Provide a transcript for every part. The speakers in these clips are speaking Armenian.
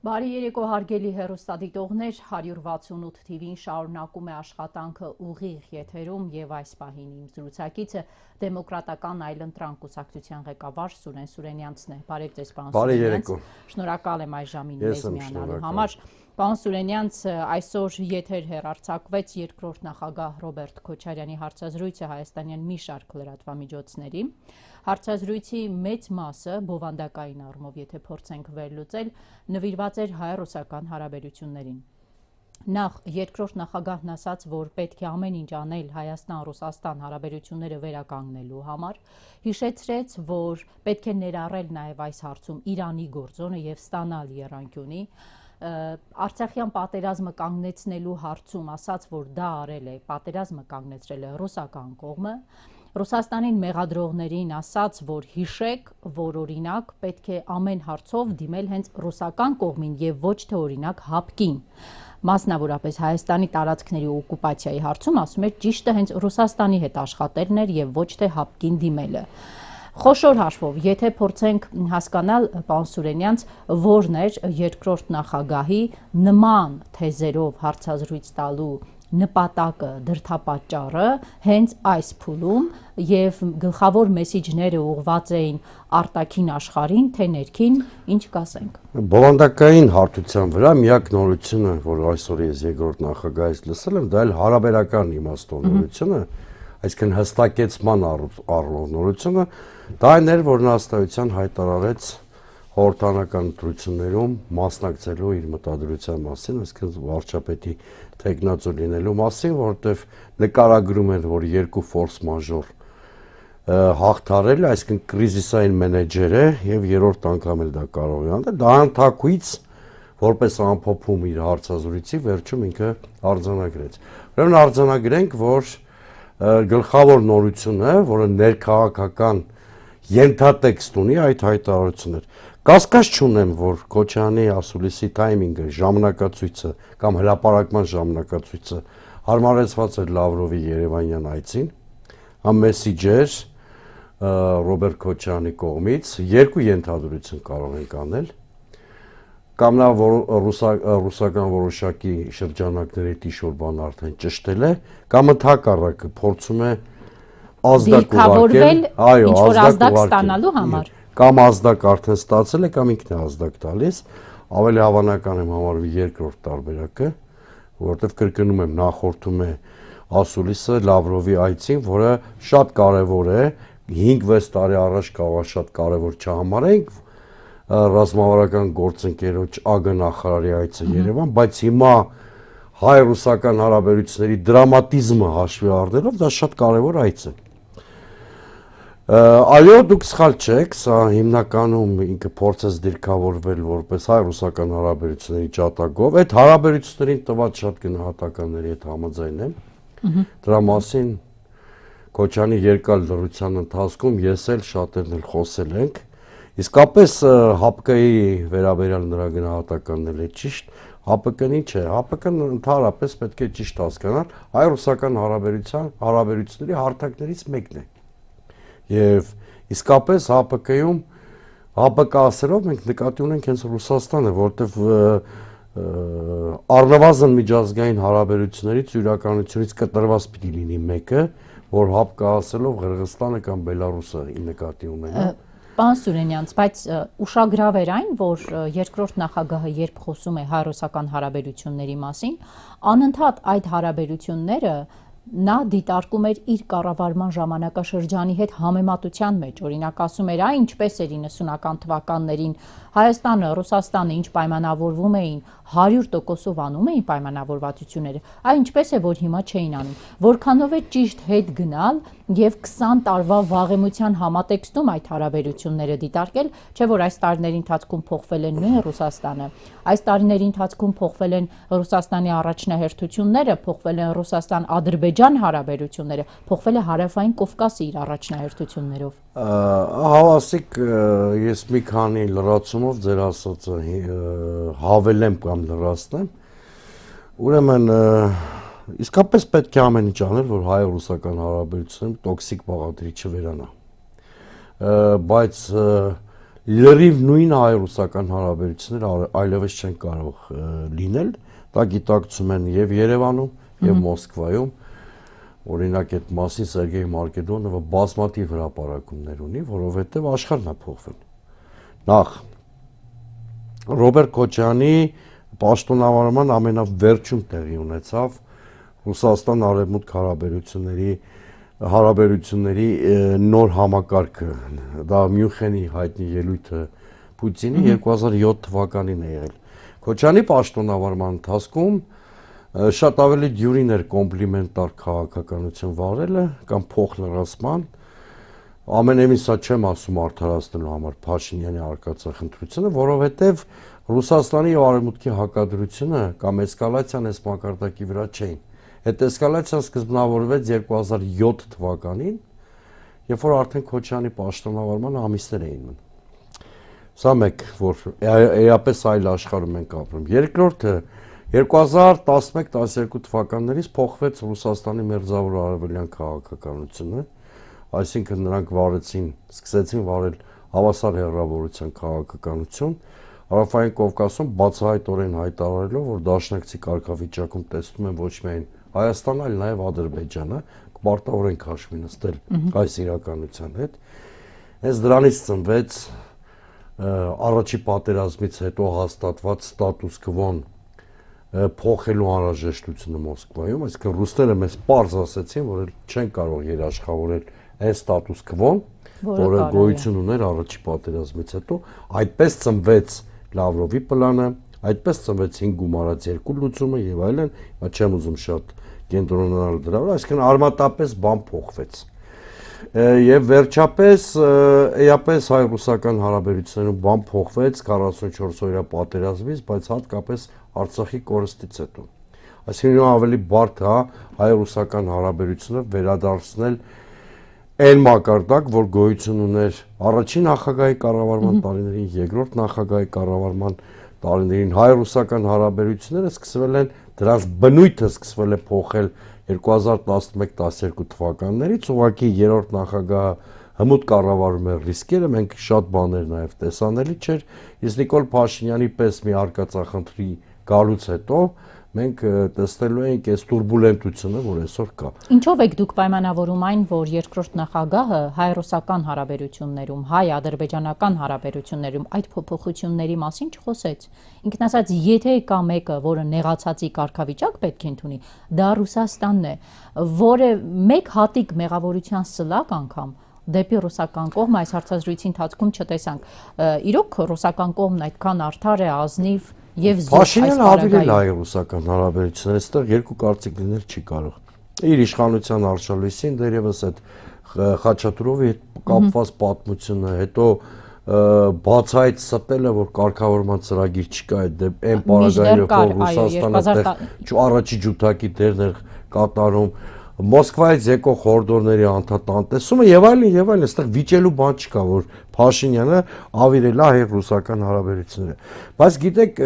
Բարի երեկո հարգելի հեռուստադիտողներ, 168 TV-ին շարունակում է աշխատանքը ուղիղ եթերում եւ այս պահին իմ զրուցակիցը Դեմոկրատական այլընտրանք կուսակցության ղեկավար Սուրեն Սուրենյանցն է։ Բարև ձեզ, պարոն Սուրենյանց։ Շնորհակալ եմ այս ժամին մեզ միանալու համար։ Պարոն Սուրենյանց, այսօր եթեր հեռարձակվեց երկրորդ նախագահ Ռոբերտ Քոչարյանի հարցազրույցը հայաստանյան մի շարք լրատվամիջոցների։ Հարցազրույցի մեծ մասը բովանդակային առումով, եթե փորձենք վերլուծել, նվիրված էր հայ-ռուսական հարաբերություններին։ Նախ երկրորդ նախագահն ասաց, որ պետք է ամեն ինչ անել Հայաստան-Ռուսաստան հարաբերությունները վերականգնելու համար, հիշեցրեց, որ պետք է ներառել նաև այս հարցում Իրանի գործոնը եւ ստանալ եռանկյունի։ Արցախյան պատերազմը կանգնեցնելու հարցում ասաց, որ դա արել է, պատերազմը կանգնեցրել է ռուսական կողմը։ Ռուսաստանին մեղադրողներին ասաց, որ հիշեք, որ օրինակ պետք է ամեն հարցով դիմել հենց ռուսական կողմին եւ ոչ թե օրինակ ՀԱՊԿ-ին։ Մասնավորապես Հայաստանի տարածքների օկուպացիայի հարցում ասում էր ճիշտը հենց Ռուսաստանի հետ աշխատելն էր եւ ոչ թե ՀԱՊԿ-ին դիմելը։ Խոշոր հաշվով, եթե փորձենք հասկանալ, պարոն Սուրենյանց, որն էր երկրորդ նախագահի նման թեզերով հարցազրույց տալու նպատակը, դրդապատճառը հենց այս փուլում եւ գլխավոր մեսիջները ուղղված էին արտաքին աշխարհին, թե ներքին, ինչ կասենք։ Բովանդակային հարթության վրա միակ նորությունը, որ այսօր ես երկրորդ նախագահից լսել եմ, դա էլ հարաբերական իմաստով նորությունը, այսինքն հստակեցման առումով նորությունը, դա այն էր, որ նա ըստայության հայտարարեց խորհրդարանական ընտրություններում մասնակցելու իր մտադրության մասին, այսինքն վարչապետի տեխնացու լինելու մասին, որովհետև նկարագրում են, որ երկու ֆորս մաժոր հաղթարել, այսինքն կրիզիսային մենեջեր է եւ երրորդ անգամ էլ դա կարող է անել, դա անթակույց որպես ամփոփում իր հարցազրույցի վերջում ինքը արձանագրեց։ Ուրեմն արձանագրենք, որ գլխավոր նորությունը, որը ներքաղաքական ենթատեքստ ունի այդ հայտարարություններ։ Կասկած չունեմ, որ Քոչարյանի ասուլիսի թայմինգը, ժամանակացույցը կամ հրապարակման ժամանակացույցը հարմարեցված էր Լավրովի Երևանյան այցին, մեսիջ էր Ռոբերտ Քոչարյանի կողմից, երկու ենթադրություն կարող ենք անել, կամ նա ռուսական որոշակի շրջանակների տիշոր բան արդեն ճշտել է, կամ ընդհակառակը փորձում է ազդակ ուղարկել, ինչ որ ազդակ ստանալու համար, կամ ազդակ արդեն ստացել է, կամ ինքն է ազդակ տալիս, ավելի հավանական եմ համարվի երկրորդ տարբերակը, որովհետև կրկնում եմ, նախորդում է ասուլիսը Լավրովի այցին, որը շատ կարևոր է, 5-6 տարի առաջ կարող շատ կարևոր չհամարենք ռազմավարական գործընկերոջ ԱԳ նախարարի այցը Երևան, բայց հիմա հայ-ռուսական հարաբերությունների դրամատիզմը հաշվի առնելով դա շատ կարևոր այց է։ Այո, դուք սխալ չեք, սա հիմնականում ինքը փորձեց դիրքավորվել որպես հայ-ռուսական հարաբերությունների ջատագով, այդ հարաբերություններին տված շատ գնահատականների հետ համաձայն եմ։ Դրա մասին Քոչարյանի երկար լրության ընթացքում ես էլ շատերն էլ խոսել ենք, իսկապես ՀԱՊԿ-ի վերաբերյալ նրա գնահատականները ճիշտ, ՀԱՊԿ-ն ինչ է, ՀԱՊԿ-ն ընդհանրապես պետք է ճիշտ հասկանալ, հայ-ռուսական հարաբերությունների հարթակներից մեկն է։ Եվ իսկապես ՀԱՊԿ-ում ՀԱՊԿ ասելով մենք նկատի ունենք հենց Ռուսաստանը, որտեվ առնվազն միջազգային հարաբերություններից յուրականությունից կտրված պիտի լինի մեկը, որ ՀԱՊԿ ասելով Ղրղստանը կամ Բելարուսը նկատի ունենա։ Պարոն Սուրենյանց, բայց ուշագրավ էր այն, որ երկրորդ նախագահը երբ խոսում է հայ-ռուսական հարաբերությունների մասին, անընդհատ այդ հարաբերությունները նա դիտարկում էր իր կառավարման ժամանակաշրջանի հետ համեմատության մեջ, օրինակ ասում էր, այ ինչպես էր 90-ական թվականներին Հայաստանը, Ռուսաստանը ինչ պայմանավորվում էին 100%-ով անում էին պայմանավորվածությունները, այ ինչպես է, որ հիմա չէին անում, որքանով է ճիշտ հետ գնալ եւ 20 տարվա վաղեմության համատեքստում այդ հարաբերությունները դիտարկել, չէ՞ որ այս տարիների ընթացքում փոխվել են նույն Ռուսաստանը, այս տարիների ընթացքում փոխվել են Ռուսաստանի առաջնահերթությունները, փոխվել են Ռուսաստան-Ադրբեջան հարաբերությունները, փոխվել է Հարավային Կովկասը իր առաջնահերթություններով։ Հավասիկ ես մի քանի լրացումով ձեր ասածը հավելեմ կամ լրացնեմ, ուրեմն իսկապես պետք է ամեն ինչ անել, որ հայ-ռուսական հարաբերությունները տոքսիկ բաղադրիչը վերանա, բայց լրիվ նույն հայ-ռուսական հարաբերությունները այլևս չեն կարող լինել, դա գիտակցում են եւ Երևանում, եւ Մոսկվայում, օրինակ այդ մասին Սերգեյ Մարկեդոնովը բազմաթիվ հրապարակումներ ունի, որովհետեւ աշխարհն է փոխվել։ Նախ Ռոբերտ Քոչյանի պաշտոնավարման ամենավերջում տեղի ունեցավ Ռուսաստան-Արևմուտք հարաբերությունների նոր համակարգը, դա Մյունխենի հայտնի ելույթը Պուտինի 2007 թվականին է եղել։ Քոչյանի պաշտոնավարման ընթացքում շատ ավելի դյուրին էր կոմպլիմենտար քաղաքականություն վարելը կամ փոխլրացման, ամենևին սա չեմ ասում արդարացնելու համար Փաշինյանի արկածախնդրությունը, որովհետև Ռուսաստանի եւ Արևմուտքի հակադրությունը կամ էսկալացիան այս մակարդակի վրա չէին։ Այդ էսկալացիան սկզբնավորվեց 2007 թվականին, երբ որ արդեն Քոչյանի պաշտոնավարման ամիսներ էին մնում։ Սա մեկ, որ էապես այլ աշխարհում ենք ապրում։ Երկրորդը 2011-12 թվականներից փոխվեց Ռուսաստանի մերձավոր արևելյան քաղաքականությունը, այսինքն նրանք սկսեցին վարել հավասար հեռավորության քաղաքականություն, Հարավային Կովկասում բացահայտորեն հայտարարելով, որ դաշնակցի կարգավիճակում տեսնում են ոչ միայն Հայաստանը, այլ նաև Ադրբեջանը, կպարտավորեն քաշվի նստել այս իրականության հետ։ Հենց դրանից ծնվեց առաջի պատերազմից հետո հաստատված ստատուս քվոն փոխելու անհրաժեշտությունը Մոսկվայում, այսինքն ռուսները մեզ պարզ ասեցին, որ չեն կարող երաշխավորել այս ստատուս քվոն, որը գոյություն ուներ առաջի պատերազմից հետո, այդպես ծնվեց Լավրովի պլանը, այդպես ծնվեց 5 գումարած 2 լուծումը եւ այլն, հիմա չեմ ուզում շատ կենտրոնանալ դրա վրա, այսինքն արմատապես բան փոխվեց։ Եվ վերջապես էապես հայ-ռուսական հարաբերություններում բան փոխվեց 44 օրյա պատերազմից, բայց հատկապես Արցախի կորստից հետո։ Այսինքն ավելի բարդ է հայ-ռուսական հարաբերությունները վերադարձնել այն մակարդակ, որ գոյություն ուներ առաջին նախագահի կառավարման տարիներին, երկրորդ նախագահի կառավարման տարիներին հայ-ռուսական հարաբերությունները սկսվել են, դրանց բնույթը սկսվել է փոխել 2011-12 թվականներից, ուղղակի երրորդ նախագահը հմուտ կառավարում էր ռիսկերը, մենք շատ բաներ նաև տեսանելի չէր, իսկ Նիկոլ Փաշինյանի պես մի արկածախնդրի գալուց հետո մենք տեսնելու ենք այս տուրբուլենտությունը, որ այսօր կա։ Ինչով եք դուք պայմանավորում այն, որ երկրորդ նախագահը հայ-ռուսական հարաբերություններում, հայ-ադրբեջանական հարաբերություններում այդ փոփոխությունների մասին չխոսեց։ Ինքն ասած, եթե կա մեկը, որը նեղացածի կարգավիճակ պետք է ընդունի, դա Ռուսաստանն է, որը մեկ հատիկ մեղավորության սլակ անգամ դեպի ռուսական կողմը այս հարցազրույցի ընթացքում չտեսանք։ Իրոք ռուսական կողմն այդքան արդար է, ազնիվ եւ զորք Փաշինյանը հավելել հայ-ռուսական հարաբերությունները, այստեղ երկու կարծիք լինել չի կարող։ Իր իշխանության արշալույսին դերևս այդ Խաչատուրովի հետ կապված պատմությունը, հետո բացահայտ ստելը, որ կարգավորման ծրագիր չկա, այն պարագայով որ Ռուսաստանը առաջի ջութակի դերն էր կատարում, Մոսկվայից եկող հորդորների անդադատեսումը եւ այլն, այստեղ վիճելու բան չկա, որ Փաշինյանը ավիրել է հայ-ռուսական հարաբերությունները։ Բայց գիտեք,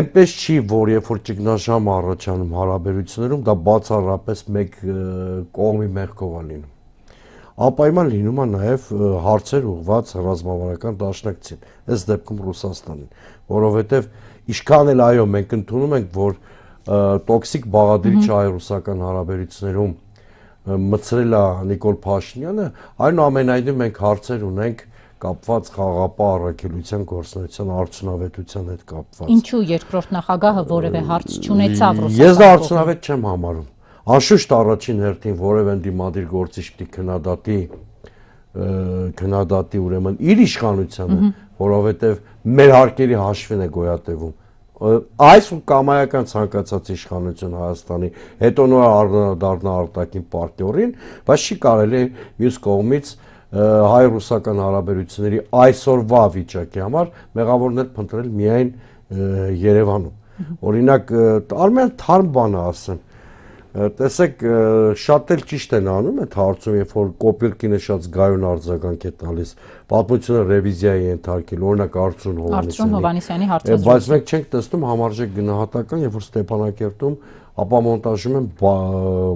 այնպես չի, որ երբ որ ճգնաժամ առաջանում հարաբերություններում, դա բացառապես մեկ կողմի մեղքով է լինում։ Անպայման լինում է նաև հարցեր ուղղված ռազմավարական դաշնակցին, այս դեպքում Ռուսաստանին, որովհետև ինչքան էլ այո, մենք ընդունում ենք, որ տոքսիկ բաղադրիչ հայ-ռուսական հարաբերություններում մցրել է Նիկոլ Փաշինյանը, այնուամենայնիվ մենք հարցեր ունենք կապված խաղապահ առաքելության գործունեության արդյունավետության հետ կապված։ Ինչու երկրորդ նախագահը որևէ հարց չունեցավ ռուսական կողմից։ Ես դա արդյունավետ չեմ համարում։ Անշուշտ առաջին հերթին որևէ դիմադիր գործիչ պիտի քննադատի ուրեմն իր իշխանությանը, որովհետև մեր հարկերի հաշվին է գոյատևում։ Այս կամայական ցանկացած իշխանություն Հայաստանի հետո նոր դառնա արտաքին պարտիորին, բայց չի կարելի մյուս կողմից հայ-ռուսական հարաբերությունների այսօրվա վիճակի համար մեղավորներ փնտրել միայն Երևանում։ Օրինակ, արմեն թարմ բան ասեմ, տեսեք, շատ էլ ճիշտ են անում այդ հարցում, երբ որ Կոպիրկինը շատ զգայուն արձագանք է տալիս, պատմությունը ռևիզիայի է ենթարկել, օրինակ Արծրուն Հովհաննիսյանի հարցազրույցը։ Բայց մենք չենք տեսնում համարժեք գնահատական, երբ որ Ստեփանակերտում ապամոնտաժում են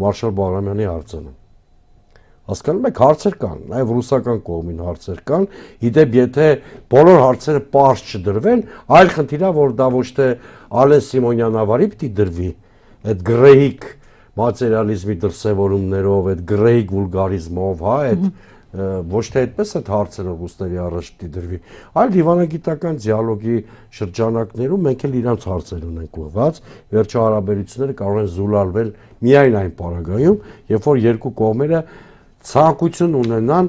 Մարշալ Բաղրամյանի արձանը, Հասկանում եք, հարցեր կան, նաև ռուսական կողմին հարցեր կան, իդեպ եթե բոլոր հարցերը պարզ չդրվեն, այլ խնդիր է, որ դա ոչ թե Ալեն Սիմոնյանավարի պիտի դրվի, այդ գրեհիկ մատերիալիզմի դրսևորումներով, այդ գրեհիկ վուլգարիզմով, հա, այդ ոչ թե այդպես այդ հարցերը ռուսների առաջ պիտի դրվի, այլ դիվանագիտական դիալոգի շրջանակներում մենք էլ իրանց հարցեր ունենք ուղղված, վերջո հարաբերությունները կարող են զուլալվել միայն այն պարագայում, երբ որ երկու կողմերը ցանկություն ունենան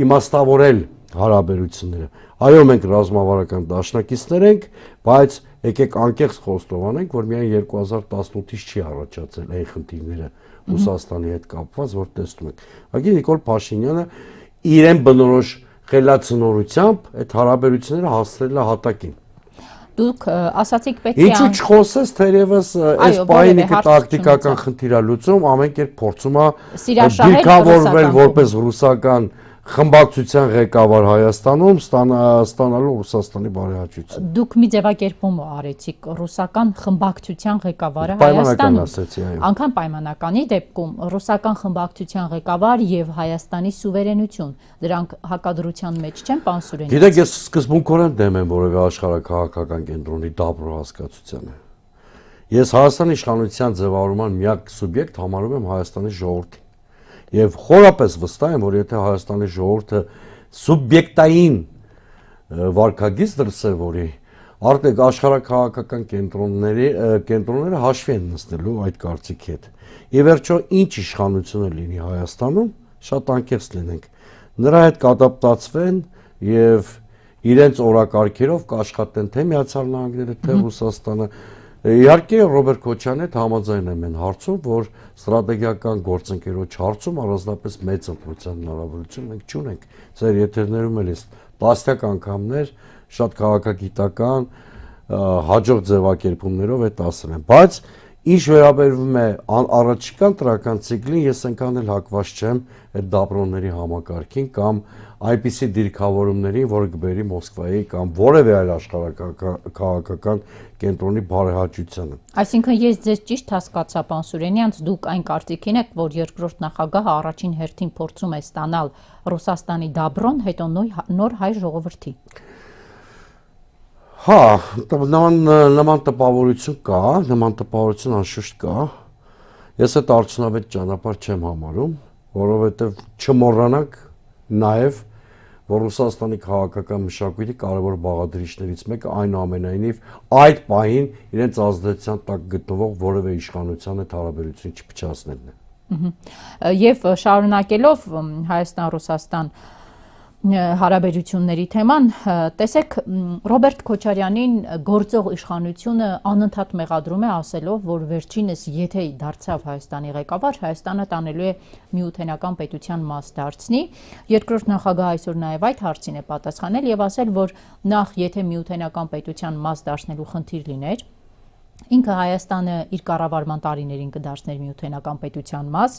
իմաստավորել հարաբերությունները։ Այո, մենք ռազմավարական դաշնակիցներ ենք, բայց եկեք անկեղծ խոստովանենք, որ միայն 2018-ից չի առաջացել այն խնդիրները Ռուսաստանի հետ կապված, որ տեսնում եք։ Ուղղակի Նիկոլ Փաշինյանը իրեն բնորոշ խելացնորությամբ այդ հարաբերությունները հասցրել է հատակին։ Դուք ասացիք պետք է Ինչու չխոսես, թերևս այս պահին տակտիկական խնդիր է լուծում, ամեն կերպ փորձում է դիրքավորվել որպես ռուսական խմբակցության ղեկավար Հայաստանում, ստանալու Ռուսաստանի բարեհաճություն։ Դուք մի ձևակերպում արեցիք ռուսական խմբակցության ղեկավարը Հայաստանում։ Անկամ պայմանականի դեպքում ռուսական խմբակցության ղեկավար եւ Հայաստանի սուվերենություն, դրանք հակադրության մեջ չեն, պարոն Սուրենյան։ Գիտեք, ես սկզբունքորեն դեմ եմ որևէ աշխարհաքաղաքական կենտրոնի դաբրո հասկացությանը։ Ես Հայաստանի իշխանության ձևավորման միակ սուբյեկտ համարում եմ Հայաստանի ժողովրդին։ Եվ խորապես վստահ եմ, որ եթե Հայաստանի ժողովուրդը սուբյեկտային վարքագիծ դրսևորի, արդեն աշխարհաքաղաքական կենտրոնները հաշվի են նստելու այդ կարծիքի հետ։ Եվ վերջո ինչ իշխանություն լինի Հայաստանում, շատ անկեղծ լինենք, նրա հետ կադապտացվեն եւ իրենց օրակարգերով կաշխատեն թե Միացյալ Նահանգները, թե Ռուսաստանը։ Իհարկե Ռոբերտ Քոչարյանի հետ համաձայն եմ այն հարցում, որ ստրատեգիական գործընկերոջ հարցում առանձնապես մեծ ընտրության հնարավորություն մենք չունենք։ Ձեր եթերներում էլ ես տասնյակ անգամներ շատ քաղաքագիտական հաջող ձևակերպումներով այդ ասել եմ, բայց ինչ վերաբերվում է առաջիկա ընտրական ցիկլին, ես այնքան էլ հակված չեմ այդ դապրոնների համակարգին կամ այնպիսի դիրքավորումներին, որը կբերի Մոսկվայի կամ որևէ այլ աշխարհաքաղաքական կենտրոնի բարեհաճությանը։ Այսինքն ես ձեզ ճիշտ հասկացա, պարոն Սուրենյան, դուք այն կարծիքին եք, որ երկրորդ նախագահը առաջին հերթին փորձում է ստանալ Ռուսաստանի դաբրոն, հետո նոր հայ ժողովրդի։ Հա, նման տպավորություն կա, նման տպավորություն անշուշտ կա։ Ես այդ արդյունավետ ճանապարհ չեմ համարում, որովհետև չմոռանանք նաև, որ Ռուսաստանի քաղաքական մշակույթի կարևոր բաղադրիչներից մեկը այնուամենայնիվ այդ պահին իրենց ազդեցության տակ գտնվող որևէ իշխանության հետ հարաբերություն չփչացնելն է։ Եվ շարունակելով Հայաստան-Ռուսաստան հարաբերությունների թեման, տեսեք, Ռոբերտ Քոչարյանին գործող իշխանությունը անընդհատ մեղադրում է ասելով, որ վերջինս եթե դարձավ Հայաստանի ղեկավար, Հայաստանը տանելու է միութենական պետության մաս դարձնի։ Երկրորդ նախագահը այսօր նաև այդ հարցին է պատասխանել եւ ասել, որ նախ եթե միութենական պետության մաս դարձնելու խնդիր լիներ, ինքը Հայաստանը իր կառավարման տարիներին կդարձներ միութենական պետության մաս,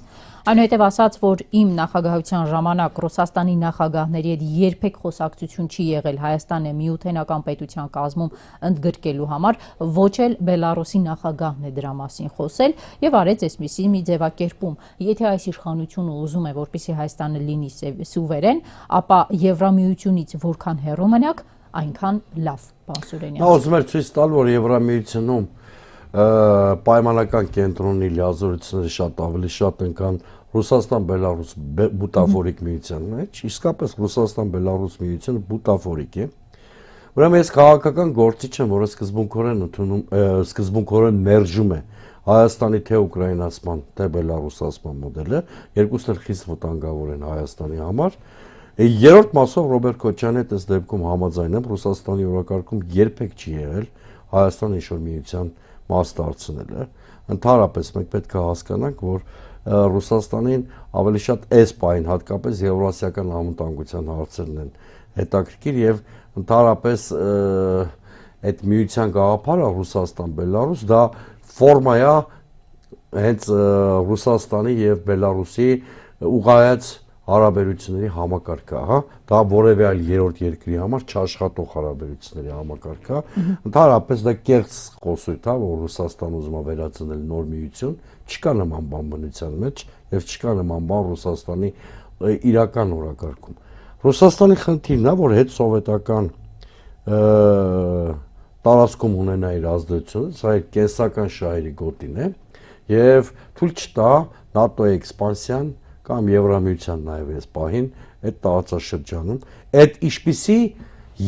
այնուհետև ասաց, որ իմ նախագահության ժամանակ Ռուսաստանի նախագահների հետ երբեք խոսակցություն չի եղել Հայաստանը միութենական պետության կազմում ընդգրկելու համար, ոչ էլ Բելարուսի նախագահն է դրա մասին խոսել եւ արեց այսպիսի մի ձևակերպում. եթե այս իշխանությունը ուզում է, որպեսզի Հայաստանը լինի սուվերեն, ապա Եվրամիությունից որքան հեռու մնաք, այնքան լավ, պարոն Սուրենյան։ Նա ուզում էր ցույց տալ, որ Եվրամիությունում պայմանական կենտրոնի լիազորությունները շատ ավելի շատ են, քան Ռուսաստան-Բելարուս բուտաֆորիկ միության մեջ, իսկապես Ռուսաստան-Բելարուս միությունը բուտաֆորիկ է։ Ուրեմն ես քաղաքական գործիչ եմ, որը սկզբունքորեն մերժում է Հայաստանի թե ուկրաինացման, թե բելարուսացման մոդելը, երկուսն էլ խիստ վտանգավոր են Հայաստանի համար։ Երրորդ մասով Ռոբերտ Քոչարյանի հետ այս դեպքում համաձայն եմ, Ռուսաստանի օրակարգում երբեք չի եղել Հայաստանը ինչ-որ միության մաս դարձնելը։ Ընդհանրապես մենք պետք է հասկանանք, որ Ռուսաստանին ավելի շատ այս պահին հատկապես եվրասիական անվտանգության հարցերն են հետաքրքիր եւ ընդհանրապես այդ միության գաղափարը Ռուսաստան-Բելարուս դա ֆորմա է հենց Ռուսաստանի եւ Բելարուսի ուղղայած հարաբերությունների համակարգը, հա, դա որևէ այլ երրորդ երկրի համար չաշխատող հարաբերությունների համակարգը, ընդհանրապես դա կեղծ խոսույթ է, որ Ռուսաստանը ուզում է վերածնել նոր միություն, չկա նման բան բնության մեջ եւ չկա նման բան Ռուսաստանի իրական օրակարգում։ Ռուսաստանի խնդիրն է, որ հետ սովետական տարածքում ունենա իր ազդեցությունը, սա իր կենսական շահերի գոտին է եւ թույլ չտա ՆԱՏՕ-ի էքսպանսիան կամ Եվրամիության նաև այս պահին այդ տարածաշրջանում այդ ինչպիսի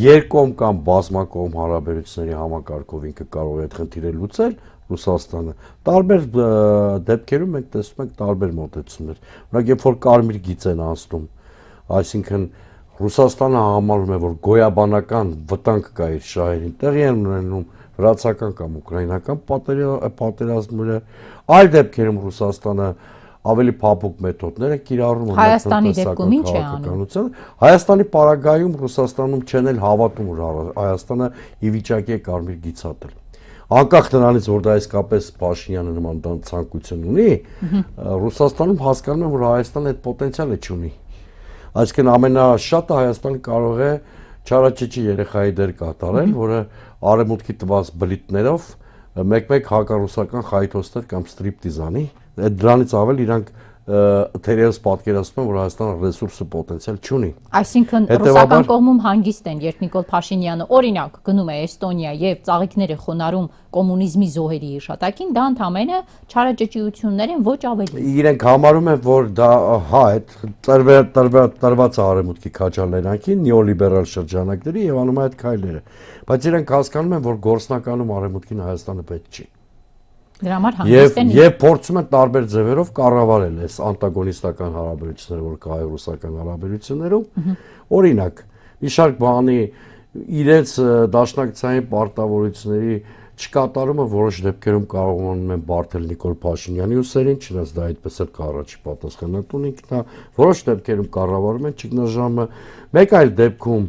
երկկողմ կամ բազմակողմ հարաբերությունների համակարգով ինքը կարող է այդ խնդիրը լուծել Ռուսաստանը տարբեր դեպքերում մենք տեսնում ենք տարբեր մոտեցումներ օրինակ երբ որ կարմիր գիծ են անցնում այսինքն Ռուսաստանը համարում է որ գոյաբանական վտանգ կա իր շահերին տեղի են ունենում վրացական կամ ուկրաինական պատերազմները այլ դեպքերում Ռուսաստանը ավելի փափուկ մեթոդներ է կիրառում Հայաստանի դեպքում ինչ է անում Հայաստանի պարագայում Ռուսաստանում չեն էլ հավատում որ Հայաստանը ի վիճակի է կարմիր գիծ հատել անկախ նրանից որ դա իսկապես Փաշինյանը նման ցանկություն ունի Ռուսաստանում հասկանում են որ Հայաստանը այդ պոտենցիալը չունի այսինքն ամենաշատը Հայաստանը կարող է չարաճճի երեխայի դեր կատարել որը արևմուտքի տված բլիթներով մեկ-մեկ հակառուսական խայթոստեր կամ ստրիպտիզ անի դրանից ավել իրանք թերևս պատկերացնում են որ Հայաստանը ռեսուրսը պոտենցիալ չունի Այսինքն ռուսական կողմում հանգիստ են երբ Նիկոլ Փաշինյանը օրինակ գնում է Էստոնիա եւ ծաղիկները խոնարհում կոմունիզմի զոհերի հիշատակին դա ընդամենը չարաճճիություններ են ոչ ավելի Իրենք համարում են որ դա հա այդ տրված արևմուտքի քաջալերանքի նեոլիբերալ շրջանակների եւ անում այդ քայլերը բայց իրենք հասկանում են որ գործնականում արևմուտքին Հայաստանը պետք չի Դրա համար հանգիստ են Եվ փորձում են տարբեր ձևերով կառավարել այս անտագոնիստական հարաբերությունները, որ կա հայ-ռուսական հարաբերություններում։ Օրինակ, մի շարք բանի իրենց դաշնակցային պարտավորությունների չկատարումը որոշ դեպքերում կարողանում են բարթել Նիկոլ Փաշինյանի ուսերին, չնայած դա այդպես էլ կառաջի պատասխանատուն ինքն է, որոշ դեպքերում կառավարում են ճգնաժամը, մեկ այլ դեպքում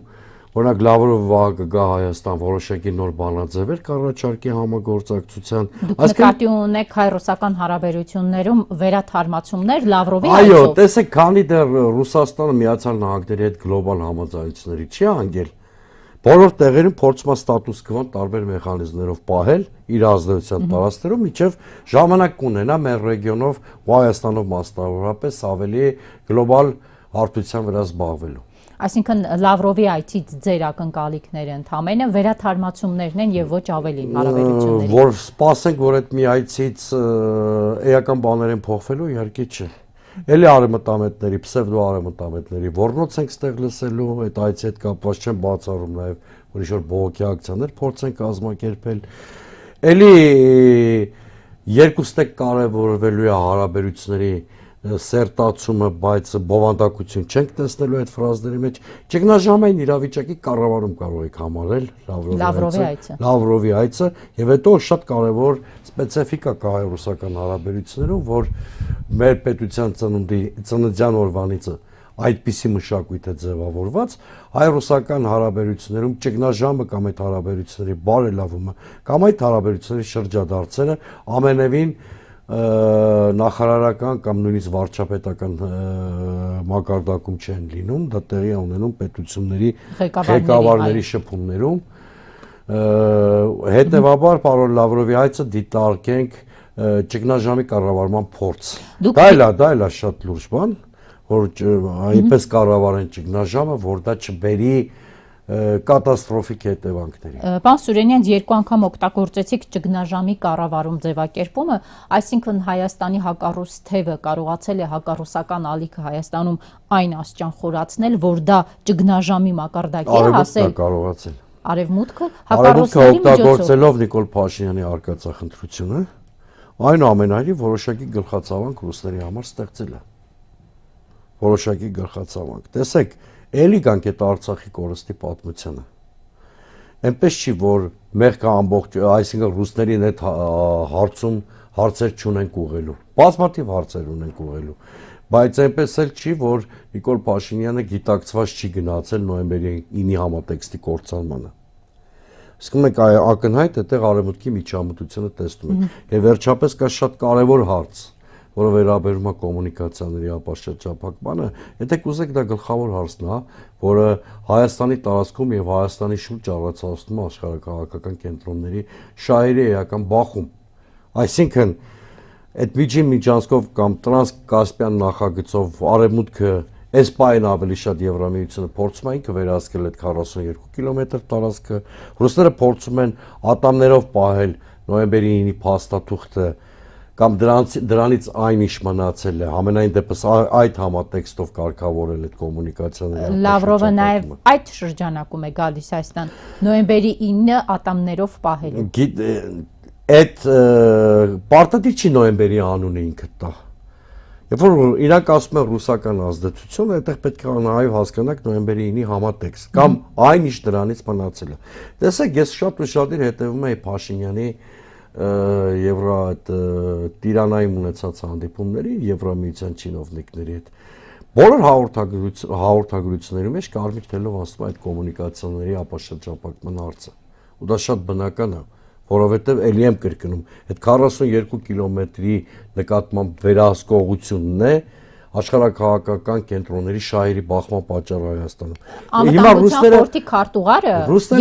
Օրինակ Լավրովը վաղ կգա Հայաստան որոշակի նոր բանաձևեր կառաջարկի համագործակցության Դուք նկատի ունեք հայ-ռուսական հարաբերություններում վերաթարմացումներ Լավրովի այցով Այո, տեսեք, քանի դեռ Ռուսաստանը Միացյալ Նահանգների հետ գլոբալ համաձայնությունների չի հանգել բոլոր տեղերում փորձում է ստատուս քվոն տարբեր մեխանիզմներով պահել իր ազդեցության տարածքներում միջև ժամանակ կունենա մեր ռեգիոնով ու Հայաստանով մասնավորապես ավելի գլոբալ հարթության վրա զբաղվելու Այսինքն Լավրովի այցից ձեր ակնկալիքները ընդամենը վերաթարմացումներն են եւ ոչ ավելին հարաբերությունների Որ սպասենք որ այդ մի այցից էական բաներ են փոխվելու իհարկե չէ Էլի արևմտամետների, պսևդո արևմտամետների ոռնոց ենք ստեղ լսելու, այդ այցի հետ կապված չեն բացառում նաև որ ինչ-որ բողոքի ակցիաներ փորձեն կազմակերպել։ Էլի երկուստեք կարևորվելու է հարաբերությունների սերտացումը, բայց բովանդակություն չենք տեսնելու այդ ֆրազների մեջ։ Ճգնաժամային իրավիճակի կառավարում կարող եք համարել Լավրովի այցը, եւ հետո շատ կարևոր սպეციფիկա կա հայ-ռուսական հարաբերություններում, որ մեր պետության ծննդյան օրվանից այդպիսի մշակույթ է ձևավորված, հայ-ռուսական հարաբերություններում ճգնաժամը կամ այդ հարաբերությունների բարելավումը կամ այդ հարաբերությունների շրջադարձերը ամենևին նախարարական կամ նույնիսկ վարչապետական մակարդակում չեն լինում, դա տեղի է ունենում պետությունների ղեկավարների շփումներում։ Հետևաբար պարոն Լավրովի այցը դիտարկենք ճգնաժամի կառավարման փորձ։ Դա էլ է շատ լուրջ բան, որ այնպես կառավարեն ճգնաժամը, որ դա չբերի կատաստրոֆիկ հետևանքների։ Պարոն Սուրենյան, երկու անգամ օգտագործեցիք ճգնաժամի կառավարում ձևակերպումը, այսինքն Հայաստանի հակառուս թևը կարողացել է հակառուսական ալիքը Հայաստանում այն աստիճան խորացնել, որ դա ճգնաժամի մակարդակի է հասել։ Արևմուտքը հակառուսների միջոցով օգտագործելով Նիկոլ Փաշինյանի արկածախնդրությունը, այնուամենայնիվ որոշակի գլխացավանք ռուսների համար ստեղծել է։ Որոշակի գլխացավանք։ Տեսեք, Էլի գանք այդ Արցախի կորստի պատմությանը։ Այնպես չի, որ մեղքը ամբողջ, այսինքն ռուսներին այդ հարցում հարցեր չունենք ուղղելու։ Բազմաթիվ հարցեր ունենք ուղղելու, բայց այնպես էլ չի, որ Նիկոլ Փաշինյանը գիտակցված չի գնացել նոյեմբերի 9-ի համատեքստի կործանմանը։ Իսկ մենք ակնհայտ այդտեղ արևմուտքի միջամտությունը տեսնում ենք։ Եվ վերջապես կա շատ կարևոր հարց, որը վերաբերում է կոմունիկացիաների ապաշրջափակմանը, եթե կուզեք դա գլխավոր հարցն է, որը Հայաստանի տարածքում եւ Հայաստանի շուրջ առաջացնում է աշխարհակաղակական կենտրոնների շահերի էական բախում։ Այսինքն այդ միջին միջանցքով կամ տրանսկասպիան նախագծով արևմուտքը այս պայն ավելի շատ Եվրամիությունը փորձում է ինքը վերահսկել այդ 42 կիլոմետր տարածքը, ռուսները փորձում են ատամներով պահել նոյեմբերի 9-ի փաստաթուղթը կամ դրանից այն ինչ մնացել է, ամենայն դեպս այդ համատեքստով կարգավորել այդ կոմունիկացիաները։ Լավրովը նաև այդ շրջանակում է գալիս Հայաստան, նոյեմբերի 9-ը ատամներով պահելու։ Այդ պարտադիր չի նոյեմբերի անունը ինքը տա։ Երբ որ իրանք ասում են ռուսական ազդեցություն, այդտեղ պետք է նաև հասկանաք նոյեմբերի 9-ի համատեքստ կամ այն ինչ դրանից մնացել է։ Տեսեք, ես շատ ուշադիր հետևում եմ Փաշինյանի Եվրո Տիրանայում ունեցած հանդիպումների Եվրամիության չինովնիկների հետ։ Բոլոր հաղորդագրությունների մեջ կարմիր թելով ասում է այդ կոմունիկացիաների ապաշրջափակման հարցը։ Ու դա շատ բնական է, որովհետև ելի եմ կրկնում, այդ 42 կիլոմետրի նկատմամբ վերահսկողությունն է աշխարհակաղակական կենտրոնների շահերի բախման պատճառը Հայաստանում։ Հիմա ռուսները խորհրդի քարտուղարը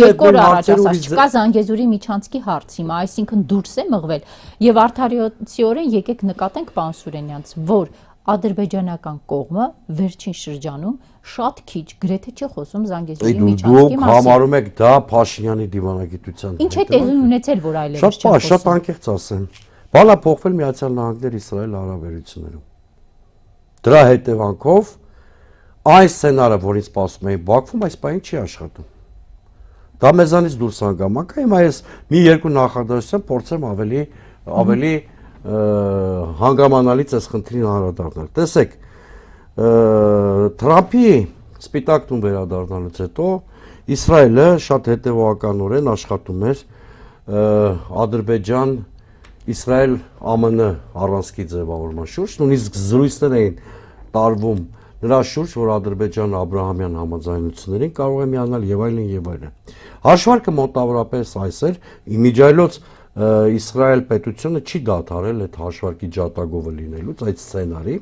երկու օր առաջ ասաց, չկա Զանգեզուրի միջանցքի հարց հիմա, այսինքն դուրս է մղվել եւ արդարացիորեն եկեք նկատենք պարոն Սուրենյանց, որ ադրբեջանական կողմը վերջին շրջանում շատ քիչ գրեթե չի խոսում Զանգեզուրի միջանցքի մասին։ Դուք համարում եք դա Փաշինյանի դիվանագիտության։ Ինչ է տեղի ունեցել, որ այլևս չեն խոսում։ Շատ անկեղծ ասեմ։ Բանը փոխվել Միացյալ Նահանգներ-Իսրայել հարաբերություններում։ Դրա հետևանքով այս սցենարը, որին սպասում էին Բաքվում, այս բանը չի աշխատում։ Դա մեզանից դուրս հանգամանք է, հիմա ես մի երկու նախադասությամբ փորձեմ ավելի հանգամանալից այս խնդրին անդրադառնալ։ Տեսեք, Թրամփի Սպիտակ տուն վերադառնալուց հետո Իսրայելը շատ հետևողականորեն աշխատում էր Ադրբեջան Իսրայել ԱՄՆ առանցքի ձևավորման շուրջ, նույնիսկ զրույցներ էին տարվում նրա շուրջ, որ Ադրբեջանը Աբրահամյան համաձայնություններին կարող է միանալ եւ այլն եւ այլն։ Հաշվարկը մոտավորապես այս էր, իմիջիայլոց Իսրայել պետությունը չի դադարել այդ հաշվարկի ջատագովը լինելուց, այդ սցենարի։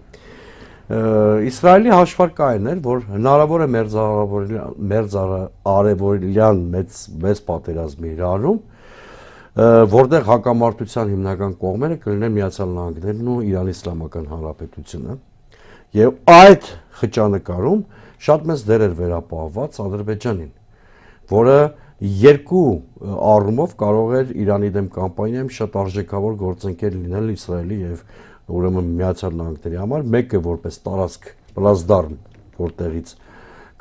Իսրայելի հաշվարկը այն էր, որ հնարավոր է մերձարևելյան մեծ պատերազմի իրարում, որտեղ հակամարտության հիմնական կողմերը կլինեն Միացյալ Նահանգներն ու Իրանի Իսլամական Հանրապետությունը, եւ այդ խճանկարում շատ մեծ դեր էր վերապահված Ադրբեջանին, որը երկու առումով կարող էր Իրանի դեմ կամպանիայում շատ արժեքավոր գործընկեր լինել Իսրայելի եւ ուրեմն Միացյալ Նահանգների համար, մեկը որպես տարածք պլազդարմ, որտեղից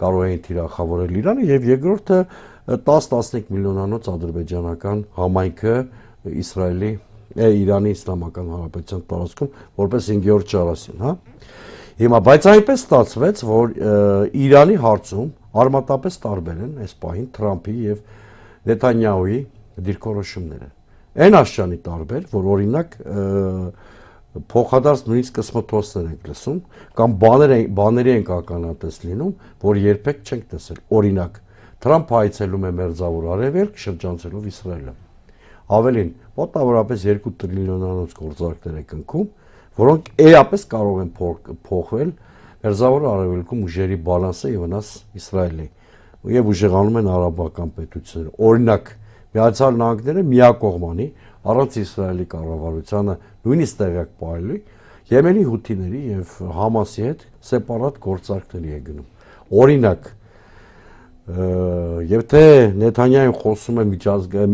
կարող էին թիրախավորել Իրանը, եւ երկրորդը 10-15 միլիոնանոց ադրբեջանական համայնքը Իրանի Իսլամական Հանրապետության տարածքում որպես 5-րդ ճարասին, հա։ Հիմա բայց այնպես ստացվեց, որ Իրանի հարցում արմատապես տարբեր են այս պահին Թրամփի եւ Նեթանյահուի դիրքորոշումները։ Այն աշճանի տարբեր, որ օրինակ փոխադարձ նույնիսկ կսմոթոսներ ենք լսում կամ բաների ենք ականատես լինում, որ երբեք չենք տեսել։ Օրինակ, Թրամփը այցելում է Մերձավոր Արևելք, շրջանցելով Իսրայելը։ Ավելին, մոտավորապես 2 տրիլիոնանոց գործարքներ է կնքում, որոնք էապես կարող են փոխվել Մերձավոր Արևելքում ուժերի բալանսը եւ վնաս Իսրայելի եւ ուժեղանում են արաբական պետությունները։ Օրինակ, Միացյալ Նահանգները միակողմանի առանց Իսրայելի կառավարությանը նույնիսկ տեղյակ պահելու Եմենի հութիների եւ Համասի հետ սեպարատ գործարքների է գնում։ Օրինակ, եւ թե Նեթանյահուն խոսում է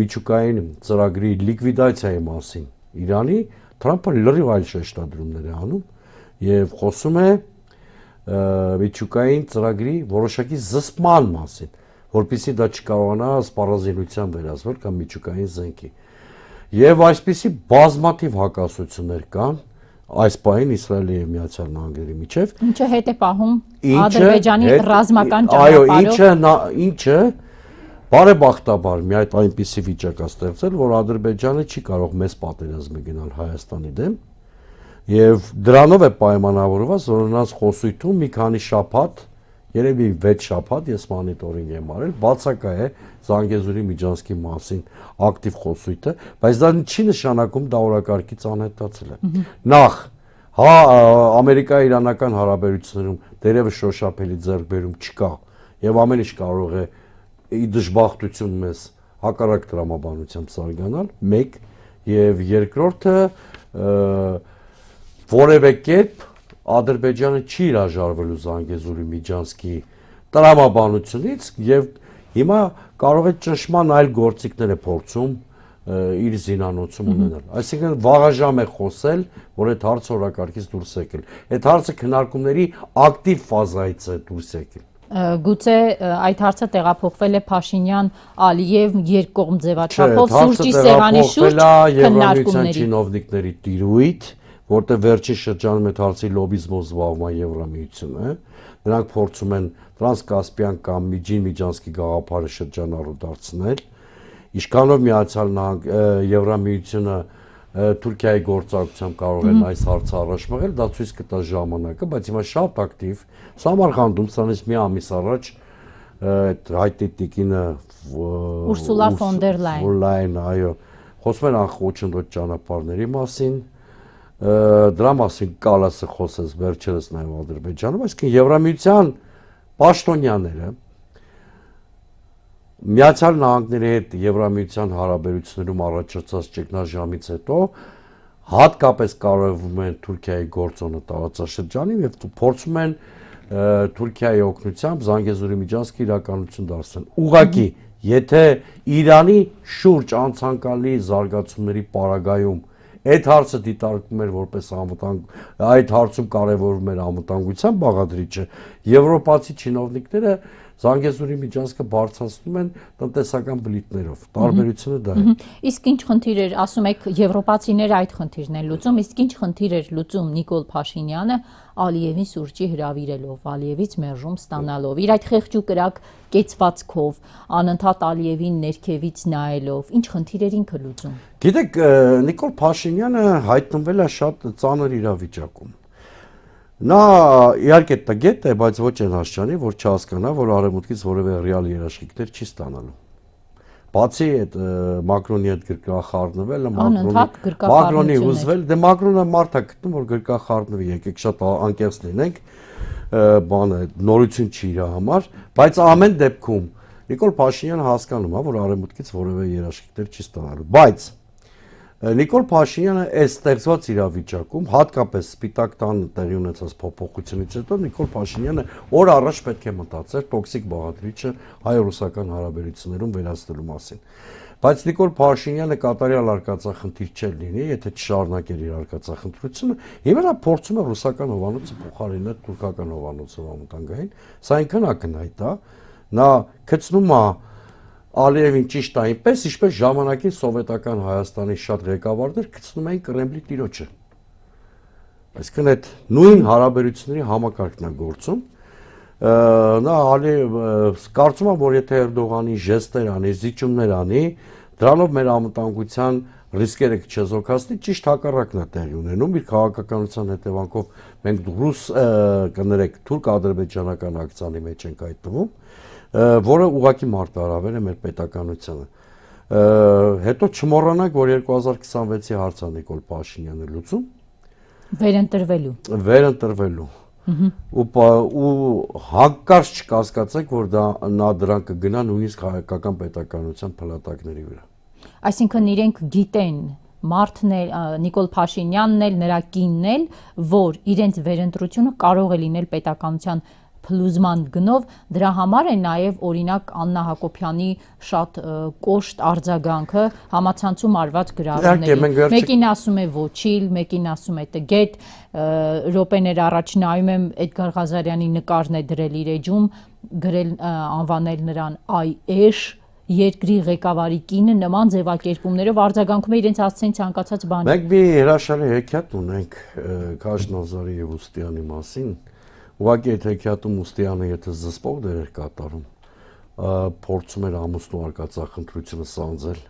միջուկային ծրագրի լիկվիդացիայի մասին Իրանի, Թրամփը լրիվ այլ շեշտադրումներ է անում եւ խոսում է միջուկային ծրագրի որոշակի զսպման մասին, որpիսի դա չկարողանա սպառազինության վերածվել կամ միջուկային զենքի։ Եվ այսպիսի բազմաթիվ հակասություններ կան այս պահին Իսրայելի եւ Միացյալ Նահանգների միջև։ Ինչը հետ է պահում Ադրբեջանի ռազմական ճանապարհով։ Ինչը բարեբախտաբար մի այդ այնպիսի վիճակ է ստեղծել, որ Ադրբեջանը չի կարող մեծ պատերազմի գնալ Հայաստանի դեմ, եւ դրանով է պայմանավորված, որ նրանց խոսույթում մի քանի շաբաթ, երևի 6 շաբաթ ես մոնիտորինգ եմ արել, բացակա է Զանգեզուրի միջանցքի մասին ակտիվ խոսույթը, բայց դա չի նշանակում դա օրակարգից անհետացել է։ Նախ Հա, ամերիկա-իրանական հարաբերություններում դերևս շոշափելի ձեռքբերում չկա եւ ամեն ինչ կարող է ի դժբախտություն մեզ հակառակ տրամաբանությամբ զարգանալ, մեկ, եւ երկրորդը որևէ կերպ Ադրբեջանը չի հրաժարվելու Զանգեզուրի Միջանցքի տրամաբանությունից եւ հիմա կարող է ճնշման այլ գործիքներ է փորձում իր զինանոցում ունենալ։ Այսինքն վաղաժամ է խոսել, որ այդ հարցը օրակարգից դուրս եկել։ Այդ հարցը քննարկումների ակտիվ ֆազայից է դուրս եկել։ Գուցե այդ հարցը տեղափոխվել է Փաշինյան-Ալիև երկկողմ ձևաչափով սուրճի սեղանի շուրջ քննարկումների չինովնիկների տիրույթ, որտեղ վերջին շրջանում այդ հարցի լոբիզմով զբաղվում է Եվրամիությունը, նրանք փորձում են տրանսկասպիան կամ Միջին Միջանցքի գաղափարը շրջանառու դարձնել։ Ինչքանով Միացյալ Եվրամիությունը Թուրքիայի գործակցությամբ կարող են այս հարցը առաջ մղել, դա ցույց կտա ժամանակը, բայց հիմա շատ ակտիվ Սամարխանդում սրանից մի ամիս առաջ այդ հայտի տիկինը Ուրսուլա ֆոն դեր Լայն, այո, խոսում են անխոչնդոտ ճանապարհների մասին, դրա մասին կալասը խոսեց վերջերս նաև Ադրբեջանում, այսինքն Եվրամիության պաշտոնյաները Միացյալ Նահանգների հետ Եվրամիության հարաբերություններում առաջացած ճգնաժամից հետո հատկապես կարևորում են Թուրքիայի գործոնը տարածաշրջանում եւ փորձում են Թուրքիայի օգնությամբ Զանգեզուրի Միջանցքը իրականություն դարձնել։ Ուղղակի, եթե Իրանի շուրջ անցանկալի զարգացումների պարագայում այդ հարցը դիտարկվում էր որպես այդ հարցում կարևորում էր անվտանգության բաղադրիչը, եվրոպացի չինովնիկները Զանգեզուրի Միջանցքը բարձրացնում են տնտեսական բլիթներով։ Տարբերությունը դա է։ Իսկ ինչ խնդիր էր, ասում եք, եվրոպացիները այդ խնդիրն են լուծում, իսկ ինչ խնդիր էր լուծում Նիկոլ Փաշինյանը Ալիևին սուրճի հրավիրելով, Ալիևից մերժում ստանալով, իր այդ խեղճուկրակ կեցվածքով, անընդհատ Ալիևին ներքևից նայելով, ինչ խնդիր էր ինքը լուծում։ Գիտեք, Նիկոլ Փաշինյանը հայտնվել է շատ ծանր իրավիճակում։ Նա իհարկե տգետ է, բայց ոչ այն հասճանի, որ չհասկանա, որ արևմուտքից որևէ ռեալ երաշխիքներ չի ստանալու։ Բացի այդ Մակրոնի հետ գրկախառնվելը, Մակրոնի հուզվել, դե Մակրոնը մարդ է գտնում, որ գրկախառնվի, եկեք շատ անկեղծ լինենք, բանը նորություն չի իր համար, բայց ամեն դեպքում Նիկոլ Փաշինյանը հասկանում է, որ արևմուտքից որևէ երաշխիքներ չի ստանալու, բայց Նիկոլ Փաշինյանը այս ստեղծված իրավիճակում, հատկապես Սպիտակ տանը տեղի ունեցած փոփոխությունից հետո Նիկոլ Փաշինյանը օր առաջ պետք է մտածեր տոքսիկ բաղադրիչը հայ-ռուսական հարաբերություններում վերացնելու մասին։ Բայց Նիկոլ Փաշինյանը կատարյալ արկածախնդիր չէր լինի, եթե չշարունակեր իր արկածախնդրությունը, եւ նա փորձում է ռուսական հովանոցը փոխարինել թուրքական հովանոցով անվտանգային, սա այնքան ակնհայտ է, նա գցնում է Ալիևին ճիշտ այնպես, ինչպես ժամանակին սովետական Հայաստանի շատ ղեկավարներ գցնում էին Կրեմլի տիրոջը։ Այսինքն այդ նույն հարաբերությունների համակարգն է գործում։ Նա կարծում եմ, որ եթե Էրդողանի ժեստեր անի, զիջումներ անի, դրանով մեր անվտանգության ռիսկերը կչեզոքացնի, ճիշտ հակառակն է տեղի ունենում։ Իր քաղաքականության հետևանքով մենք ռուս կներեք թուրք-ադրբեջանական ակցիայի մեջ ենք հայտնվում, որը ուղղակի մարտահրավեր է մեր պետականությանը։ Հետո չմոռանանք, որ 2026-ի հարցը Նիկոլ Փաշինյանը լուծում վերընտրվելու։ Ու հանկարծ չկասկածեք, որ նա դրան կգնա նույնիսկ հայկական պետականության փլատակների վրա։ Այսինքն իրենք գիտեն մարդն է Նիկոլ Փաշինյանն էլ, նրա կինն էլ, որ իրենց վերընտրությունը կարող է լինել պետականության փլուզման գնով, դրա համար է նաև օրինակ Աննա Հակոբյանի շատ կոշտ արձագանքը համացանցում արված գրառումների։ Մեկին ասում է ոչիլ, մեկին ասում է տգետ, րոպեներ առաջ նայում եմ Էդգար Ղազարյանի նկարն է դրել իր էջում, գրել անվանել նրան այ երկրի ղեկավարի կինը նման ձևակերպումներով արձագանքում է իրենց հասցեն ցանկացած բանի։ Մենք մի հրաշալի հեքիաթ ունենք Քաշնազարի եւ Ուստյանի մասին։ Ուղղակի այդ հեքիաթում Ուստյանը եթե զսպող դեր էր կատարում, փորձում էր ամուսնու արկածախնդրությունը սանձել։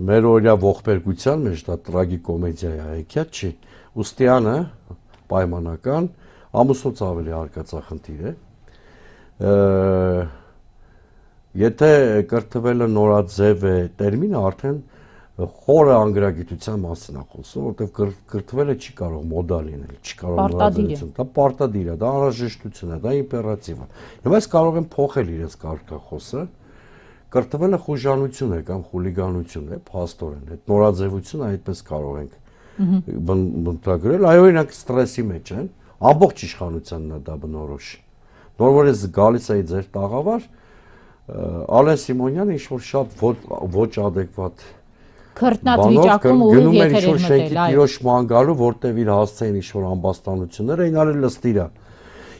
Մեր օրյա ողբերգության մեջ դա տրագիկոմեդիա է, հեքիաթ չի։ Ուստյանը պայմանական, ամուսնուց ավելի արկածախնդիր է։ Եթե կրթվելը նորաձև է տերմինը, արդեն խորը անգրագիտության մասին է խոսում, որտեղ կրթվելը չի կարող մոդալ լինել, չի կարող նորաձևություն, դա պարտադիր է, դա անհրաժեշտություն է, դա իմպերատիվ է։ Եվ այս կարող են փոխել իրենց կարգախոսը, կրթվելը խուժանություն է կամ խուլիգանություն է, փաստորեն, այդ նորաձևությունը այդպես կարող ենք բնութագրել, այո, իրանք ստրեսի մեջ են, ամբողջ իշխանությանն է դա բնորոշ։ Նոր որ ես գալիս էի ձեր տաղավար, Ալեն Սիմոնյանը ինչ-որ շատ ոչ ադեկվատ քրտնած վիճակում ուղիղ եթեր էր մտել, այո։ Տիրոջ մանգալու, որտեղ իր հասցեին ինչ-որ ամբաստանություններ էին արել լստիրա։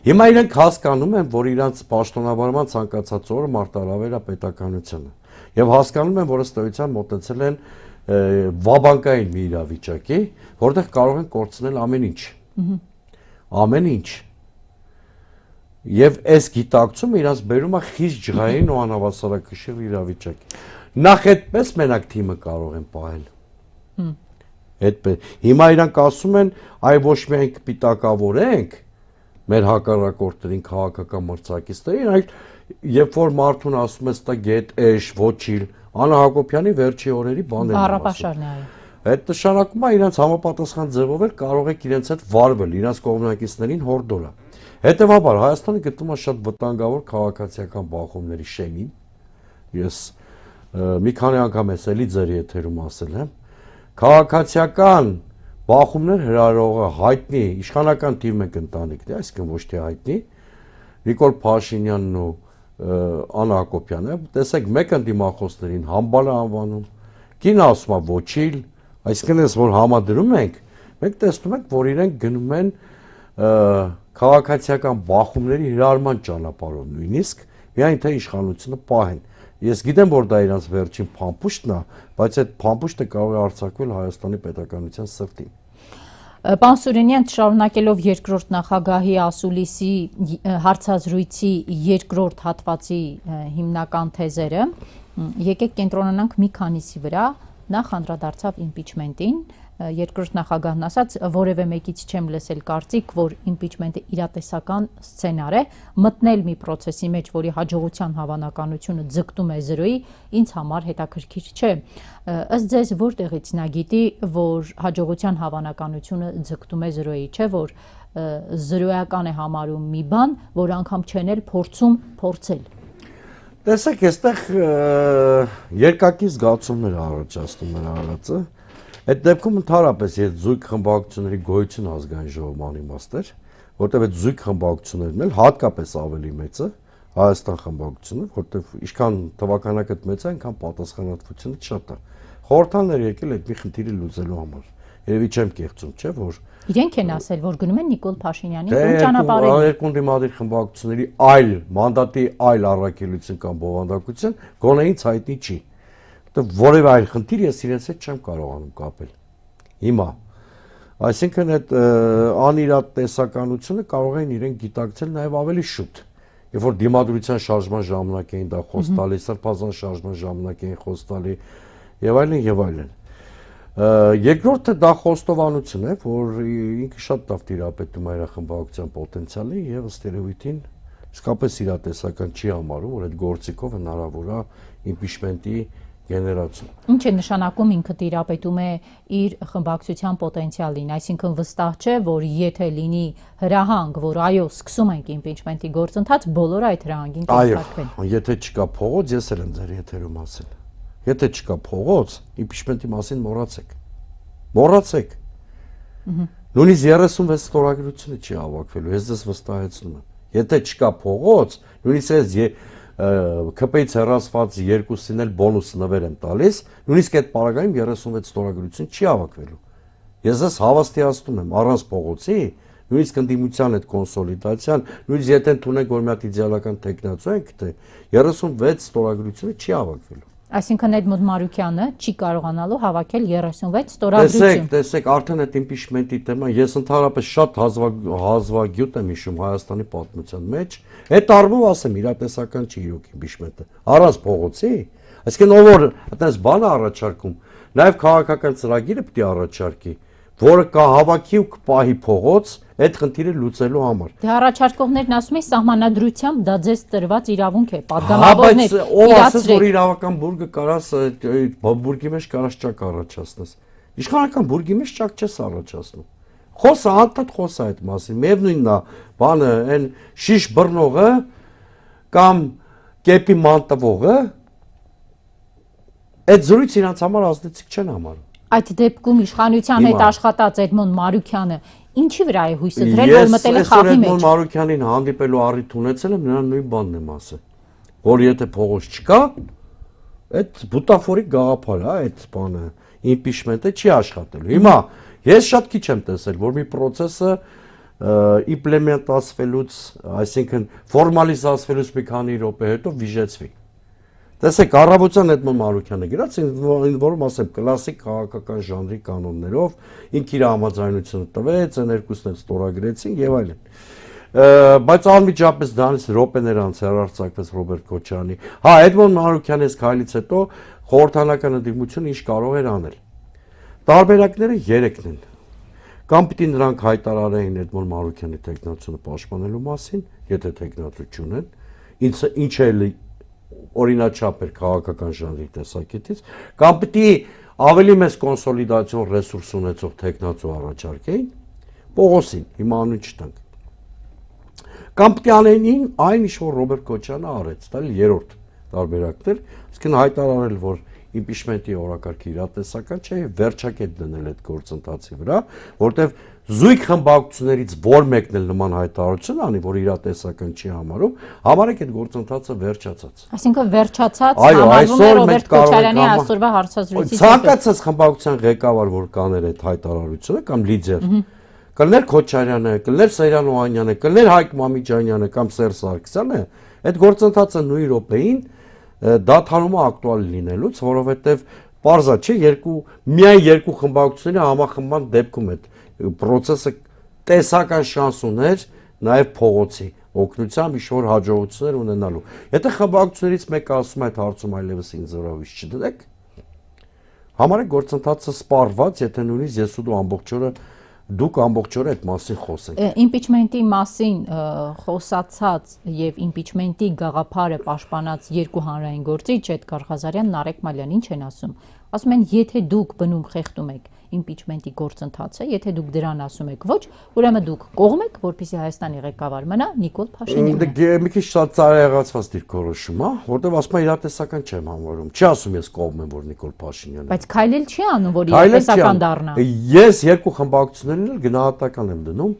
Հիմա իրենք հասկանում են, որ իրանց պաշտոնավարման ցանկացած օրը մարտահրավեր է պետականությունը։ Եվ հասկանում են, որ ըստ էության մոտեցել են վաբանկային մի իրավիճակի, որտեղ կարող են կորցնել ամեն ինչ։ Ամեն ինչ։ Եվ այս գիտակցումը իրանց բերում է խիստ ջղային ու անհավասարակշիռ իրավիճակի։ Նախ այդպես մենակ թիմը կարող են պահել։ Այդպես։ Հիմա իրանք ասում են, այ ոչ միայն կպիտակավորենք մեր հակառակորդներին քաղաքական մրցակիցներին, այլ երբ որ մարդուն ասում է ստա գետ էշ ոչիլ, Աննա Հակոբյանի վերջի օրերի բաներն են։ Բառապաշարն է, այո։ Այդ նշանակում է իրանց համապատասխան ձևով էլ կարող եք իրենց հետ վարվել, իրանց կողմնակիցներին հորդորը։ Հետևաբար Հայաստանը գտնում է շատ վտանգավոր քաղաքացիական բախումների շեմին։ Ես մի քանի անգամ ես էլի ձեր եթերում ասել եմ, քաղաքացիական բախումներ հրահրողը հայտնի իշխանական թիվ մեկ ընտանիքն է, այսինքն ոչ թե հայտնի Նիկոլ Փաշինյանն ու Աննա Հակոբյանը, տեսեք մեկ ընդդիմախոսներին համբալ է անվանում, կինը ասում է ոչիլ, այսինքն ես որ համադրում ենք, մենք տեսնում ենք, որ իրենք գնում են քաղաքացիական բախումների հրահրման ճանապարհով նույնիսկ, միայն թե իշխանությունը պահեն։ Ես գիտեմ, որ դա իրանց վերջին փամփուշտն է, բայց այդ փամփուշտը կարող է արձակվել Հայաստանի պետականության սրտին։ Պարոն Սուրենյան, շարունակելով երկրորդ նախագահի ասուլիսի հարցազրույցի երկրորդ հատվածի հիմնական թեզերը, եկեք կենտրոնանանք մի քանիսի վրա, նախ անդրադարձավ իմպիչմենտին, երկրորդ նախագահն ասաց, որևէ մեկից չեմ լսել կարծիք, որ իմպիչմենտը իրատեսական սցենար է, մտնել մի պրոցեսի մեջ, որի հաջողության հավանականությունը ձգտում է 0-ի, ինձ համար հետաքրքիր չէ։ Ըստ ձեզ որտեղից նա գիտի, որ հաջողության հավանականությունը ձգտում է 0-ի, չէ՞ որ 0-ական է համարում մի բան, որ անգամ չեն էլ փորձում փորձել։ Տեսեք, այստեղ երկակի զգացումներ առաջացնում են արածը։ Այդ դեպքում ընդհանրապես այդ զույգ խմբակցությունների գոյությունը ազգային ժողովում անիմաստ էր, որտեղ այդ զույգ խմբակցություններն էլ հատկապես ավելի մեծ է Հայաստան խմբակցությունը, որտեղ ինչքան թվականակը մեծ է, այնքան պատասխանատվությունը շատ է։ Խորհրդաններ եկել այդ մի խնդիրը լուծելու համար։ Երևի չեմ կեղծում, չէ՞ որ իրենք են ասել, որ գնում են Նիկոլ Փաշինյանի ճանապարհին։ Երկու դիմադիր խմբակցությունների այլ մանդատի այլ առաքելություն կամ բովանդակություն գոնե ինձ հայտնի չի։ Որևէ այլ խնդիր ես իրենց հետ չեմ կարողանում կապել։ Հիմա, այսինքն այդ անիրատեսականությունը կարող են իրենք գիտակցել նաև ավելի շուտ։ Երբ որ դիմադրության շարժման ժամանակ էին դա խոստալի, սրբազան շարժման ժամանակ էին խոստալի եւ այլն եւ այլն։ Երկրորդը դա խոստովանություն է, որ ինքը շատ լավ տիրապետում է իր խմբակցության պոտենցիալին եւ ըստ երևույթին իսկապես իրատեսական չի համարում, որ այդ գործիքով հնարավոր է իմպիչմենտի գեներացիա։ Ինչ է նշանակում ինքը տիրապետում է իր խմբակցության պոտենցիալին, այսինքն վստահ չէ, որ եթե լինի հրահանգ, որ այո, սկսում ենք իմպիչմենտի գործընթաց, բոլորը այդ հրահանգին կհետաքրքրեն։ Այո, եթե չկա փողոց, ես էլ եմ ձեր եթերում ասել։ Եթե չկա փողոց, իմպիչմենտի մասին մոռացեք։ Մոռացեք։ Նույնիսկ 36 ստորագրությունը չի հավաքվելու, ես ձեզ վստահեցնում եմ։ Եթե չկա փողոց, նույնիսկ ես ԿՊ-ից հեռացված երկուսին էլ բոնուս նվեր եմ տալիս, նույնիսկ այդ պարագայում 36 ստորագրություն չի հավաքվելու։ Ես ձեզ հավաստիացնում եմ, առանց փողոցի, նույնիսկ ընդդիմության այդ կոնսոլիդացիան, նույնիսկ եթե ընդունենք, որ մի հատ իդեալական տեխնացու ենք, թե 36 ստորագրությունը չի հավաքվելու։ Այսինքն այդ Մոդմարուկյանը չի կարողանալու հավաքել 36 ստորագրություն։ Տեսեք, արդեն այդ իմպիչմենտի թեման, ես ընդհանրապես շատ հազվագյուտ եմ հիշում Հայաստանի պատմության մեջ, այդ առումով ասեմ, իրատեսական չի իրոք իմպիչմենտը, առանց փողոցի, այսինքն ով որ այդպես բան է առաջարկում, նաև քաղաքական ծրագիրը պետք է առաջարկի, որը կհավաքի ու կպահի փողոց այդ խնդիրը լուծելու համար։ Դե առաջարկողներն ասում են սահմանադրությամբ դա ձեզ տրված իրավունք է, падգամավորներ ով ասես որ իրավական բուրգը կարաս բուրգի մեջ կարաս ճակ առաջացնես։ Իշխանական բուրգի մեջ ճակ չես առաջացնում։ Խոսա անդադ խոսա այդ մասին։ Միևնույնն է, բանը այն շիշ բռնողը կամ կեպի ման տվողը այդ զրույցը իրանց համար ազդեցիկ չեն համարում։ Այդ դեպքում իշխանության հետ աշխատած Էդմոն Մարուքյանը ինչի վրա է հույսը դրել, որ մտել է խաղի մեջ։ Ես Էդմոն Մարուքյանին հանդիպելու առիթ ունեցել եմ, նրան նույն բանն եմ ասել, որ եթե փողոց չկա, այդ բուտաֆորիկ գաղափար է, այդ բանը իմպիչմենտը չի աշխատելու։ Հիմա ես շատ քիչ եմ տեսել, որ մի process-ը իմպլեմենտացվելուց, այսինքն ֆորմալիզացվելուց մի քանի րոպե հետո վիժեցվի։ Տեսեք, առավոտյան Էդմոն Մարուքյանը գրած, որում ասեմ, կլասիկ քաղաքական ժանրի կանոններով ինք իր համաձայնությունը տվեց, այն երկուսն էլ ստորագրեցին եւ այլն։ Բայց անմիջապես դրանից րոպեներ անց հեռարձակվեց Ռոբերտ Քոչարյանի։ Հա, Էդմոն Մարուքյանի այս քայլից հետո խորհրդանական ընդդիմությունը ինչ կարող էր անել։ Տարբերակները 3-ն են։ Կամ պիտի նրանք հայտարարեին Էդմոն Մարուքյանի տեխնացիոնը պաշտպանելու մասին, եթե տեխնացություն են, ինչը օրինաչափ էր քաղաքական ժանրի տեսակետից, կամ պիտի ավելի մեծ կոնսոլիդացիոն ռեսուրս ունեցող տեխնացու առաջարկեին, Պողոսին, հիմա անուն չտանք։ Կամ պիտի անեին այն ինչ որ Ռոբերտ Քոչարյանը արեց, դա երրորդ տարբերակներ, այսինքն հայտարարել, որ իմպիչմենտի օրակարգը իրատեսական չէ, վերջակետ դնել այդ գործընթացի վրա, որտեղ զույգ խմբակցություններից որ մեկն էլ նման հայտարարություն անի, որ իրատեսական չի համարում, համարեք այդ գործընթացը վերջացած։ Այսինքն վերջացած համարվում է Ռոբերտ Քոչարյանի այսօրվա հարցազրույցից։ Ցանկացած խմբակցության ղեկավար, որ կաներ այդ հայտարարությունը կամ լիդեր, կլներ Քոչարյանը, կլներ Սեյրան Օհանյանը, կլներ Հայկ Մամիջանյանը կամ Սերժ Սարգսյանը, այդ գործընթացը նույն րոպեին դադարում է ակտուալ լինելուց, որովհետև պարզա չէ, միայն երկու խմբակցությունների համախմբման դեպքում այդ process-ը տեսական շանս ուներ նաև փողոցի օգնությամբ ինչ-որ հաջողություններ ունենալու։ Եթե խմբակցություններից մեկը ասում է այդ հարցում այլևս ինձ վրա հույս չդնեք, համարեք գործընթացը սպառված, եթե նույնիսկ ես ու դուք ամբողջ օրը այդ մասին խոսենք։ Իմպիչմենտի մասին խոսացած եւ իմպիչմենտի գաղափարը պաշտպանած երկու հանրային գործիչ Էդգար Ղազարյանն, Նարեկ Մալյան ինչ են ասում։ Ասում են, եթե դուք բնում խեղդում եք իմպիչմենտի գործընթացը, եթե դուք դրան ասում եք ոչ, ուրեմն դուք կողմ եք, որպեսզի Հայաստանի ղեկավար մնա Նիկոլ Փաշինյանը։ Դե մի քիչ շատ ծայրահեղացված դիրքորոշում է, որտեղ ասում է իրատեսական չեմ համարում։ Չի ասում ես կողմ եմ, որ Նիկոլ Փաշինյանը։ Բայց քայլել չի անում, որ իրատեսական դառնա։ Ես երկու խմբակցություններն էլ գնահատական եմ դնում,